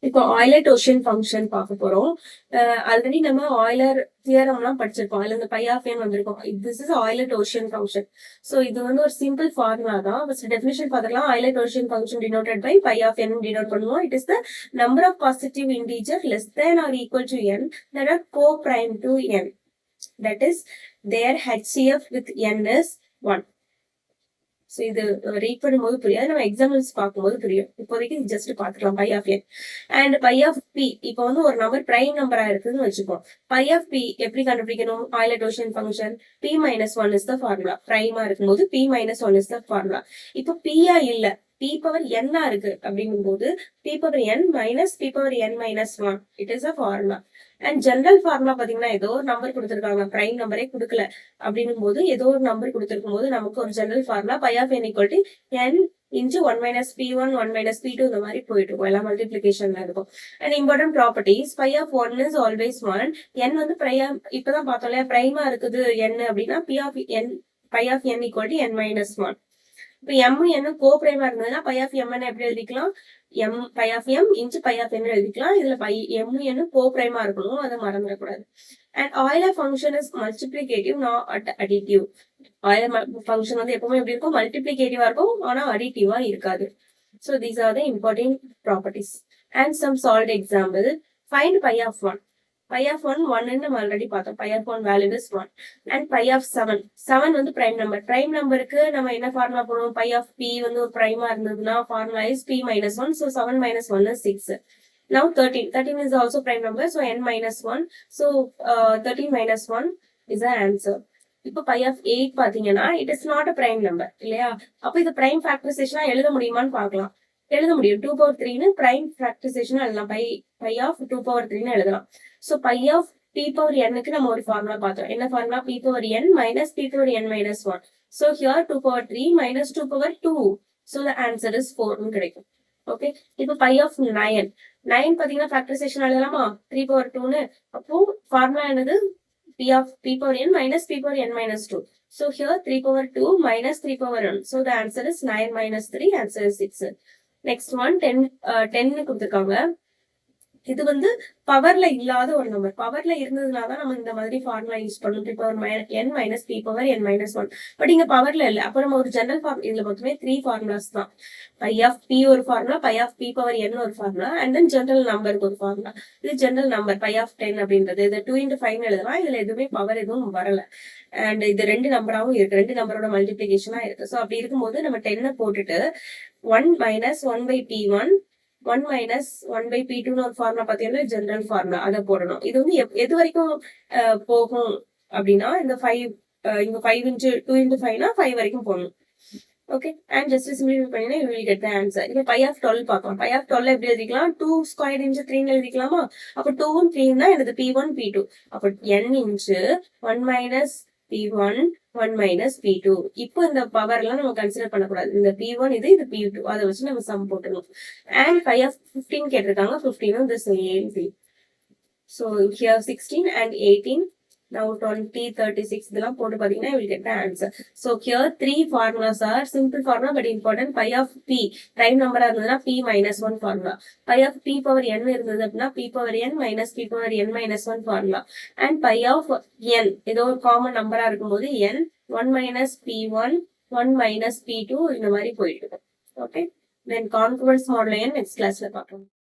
இப்போ ஆயிலர்-டோஷியன் ஃபங்க்ஷன் பார்க்க போறோம். ஆல்ரெடி நம்ம ஆயிலர் தியரம்லாம் படிச்சிருக்கோம். அதுல இந்த பை ஆஃப் என் வந்திருக்கும். This is Euler totient function. So இது வந்து ஒரு சிம்பிள் ஃபார்முலா தான். ஃபர்ஸ்ட் டெஃபினிஷன் பார்த்துக்கலாம். Euler totient function denoted by phi of n denote பண்ணுவோம். It is the number of positive integer less than or equal to n that are co-prime to n. That is, their HCF with n is 1. So இது read பண்ணும்போது புரியாது, நம்ம examples பார்க்கும்போது புரியும். இப்போதைக்கு just பார்த்துக்கலாம் phi of n and phi of p. இப்போ வந்து ஒரு நம்பர் பிரைம் நம்பரா இருக்குன்னு வச்சுப்போம். பை ஆஃப் பி எப்படி கண்டுபிடிக்கணும்? Euler totient function p - 1 is the formula. பிரைமா இருக்கும்போது p - 1 இஸ் த ஃபார்முலா. இப்போ p-ஆ இல்ல, p பவர் n-ஆ இருக்கு அப்படிங்கும் போது p power n minus p power n - 1 it is a formula. And general formula பாத்தீங்கன்னா ஏதோ ஒரு நம்பர் கொடுத்துருக்காங்க, பிரைம் நம்பரே கொடுக்கல அப்படின்னும் போது ஏதோ ஒரு நம்பர் கொடுத்திருக்கும் போது நமக்கு ஒரு general formula phi of n equal to n into 1 minus p1 1 minus p2 இந்த மாதிரி போயிட்டு இருக்கும். எல்லாம் மல்டிபிளிகேஷன்ல இருக்கும். And important properties phi of 1 is always 1. n வந்து இப்பதான் பார்த்தோம் இல்லையா, பிரைமா இருக்குது n அப்படின்னா p of n phi of n equal to n minus 1. இப்ப m n கோ பிரைமா இருந்ததுன்னா பை ஆஃப் m எப்படி எழுதிக்கலாம்? m phi of m into phi of n எழுதிக்கலாம். இதுல பை m n கோ பிரைமா இருக்கணும், அதை மறந்துடக்கூடாது. And Euler function is multiplicative not additive. Euler function வந்து எப்பவுமே எப்படி இருக்கும்? மல்டிப்ளிகேட்டிவா இருக்கும், ஆனா அடிட்டிவா இருக்காது. So these are the important properties. And some solved example. Find pi of 1. Pi of 1 1 ன்னு நம்ம ஆல்ரெடி பார்த்தோம். Pi of 1 value is 1. And pi of 7. 7 வந்து prime number. Prime numberக்கு நம்ம என்ன ஃபார்முலா போடுவோம்? Pi of p வந்து ஒரு பிரைமா இருந்ததுன்னா formula is p minus 1. So 7 minus 1 is 6. Now 13. 13 is also prime number. So n minus 1. So 13 minus 1 is the answer. இப்போ by of 8 பாத்தீங்கன்னா it is not a prime number இல்லையா? அப்ப இது prime ஃபேக்டரைசேஷனா எழுத முடியுமான்னு பார்க்கலாம். எழுத முடியும். 2 பவர் 3ன்னு பிரைம் ஃபேக்டரைசேஷன் எழுதலாம். பை ஆஃப் 2 பவர் 3ன்னு எழுதலாம். So phi of p power n-க்கு நம்ம ஒரு ஃபார்முலா பார்த்தோம். என்ன formula? p power n minus p power n minus 1. So here 2 power 3 minus 2 power 2. So the answer is 4 ன்னு கிடைக்கும். ஓகே, இப்போ பை ஆஃப் 9. 9 பாத்தீங்கன்னா ஃபேக்டரைசேஷன் எழுதலாமா? 3 பவர் 2ன்னு. அப்போ ஃபார்முலா என்னது? p power n minus p power n minus 2. So here 3 power 2 minus 3 power 1. So the answer is 9 minus 3. Answer is 6. Next one 10 கொடுத்திருக்காங்க. இது வந்து பவர்ல இல்லாத ஒரு நம்பர். பவர்ல இருந்ததுனாதான் நம்ம இந்த மாதிரி ஃபார்முலா யூஸ் பண்ணணும். p power n minus p power n minus 1. But இங்க பவர்ல இல்ல. அப்ப நம்ம ஒரு ஜெனரல் ஃபார்ம், இதுல மொத்தமே 3 ஃபார்முலாஸ் தான். பை ஆஃப் p ஒரு formula, phi of p power n ஒரு ஃபார்முலா, அண்ட் தென் ஜெனரல் நம்பருக்கு ஒரு ஃபார்முலா. இது ஜெனரல் நம்பர் பை ஆஃப் 10 அப்படின்றது. இது 2 into 5 எழுதலாம். இதுல எதுவுமே பவர் எதுவும் வரல. அண்ட் இது 2 நம்பராவும் இருக்கு, 2 நம்பரோட மல்டிபிளிகேஷனா இருக்கு. சோ அப்படி இருக்கும்போது நம்ம 10 போட்டுட்டு 1 minus 1 by p1 1 minus 1 by p2 ஒரு ஃபார்முலா பாத்தீங்கன்னா ஜெனரல் ஃபார்முலா, அதை போடணும். இது வந்து எது வரைக்கும் போகும் அப்படின்னா இந்த 5 இங்க 5 into 2 into 5னா 5 வரைக்கும் போகணும். ஓகே, அண்ட் ஜஸ்ட் சிம்பிளிஃபை பண்ணினா you will get the answer. இப்போ பை ஆஃப் 12 பார்க்கலாம். பை ஆஃப் 12 எப்படி எழுதிக்கலாம்? 2 squared into 3 எழுதிக்கலாமா? அப்ப 2 3 தான் எனது p1 p2. அப்ப n into 1 minus p1 1 minus p2. இப்போ இந்த பவர் எல்லாம் நம்ம கன்சிடர் பண்ணக்கூடாது. இந்த p1 இது p2, அதை வச்சு நம்ம சம் போட்டுருவோம். அண்ட் பை ஆஃப் 15 கேட்டிருக்காங்க. 15 the same thing. So here 16 and 18. Now 20 36 இதெல்லாம் போட்டு பாத்தீங்கன்னா you will get the answer. So here 3 formulas are simple formula but important. Pi of p prime number இருந்ததுன்னா p minus 1 formula. Pi of p power n இருந்தது அப்படின்னா p power n minus p power n minus 1 formula. And pi of n ஏதோ ஒரு common நம்பரா இருக்கும்போது n 1 minus p1 1 minus p2 இந்த மாதிரி போயிட்டு. Okay, then conference model next classல பார்க்கலாம்.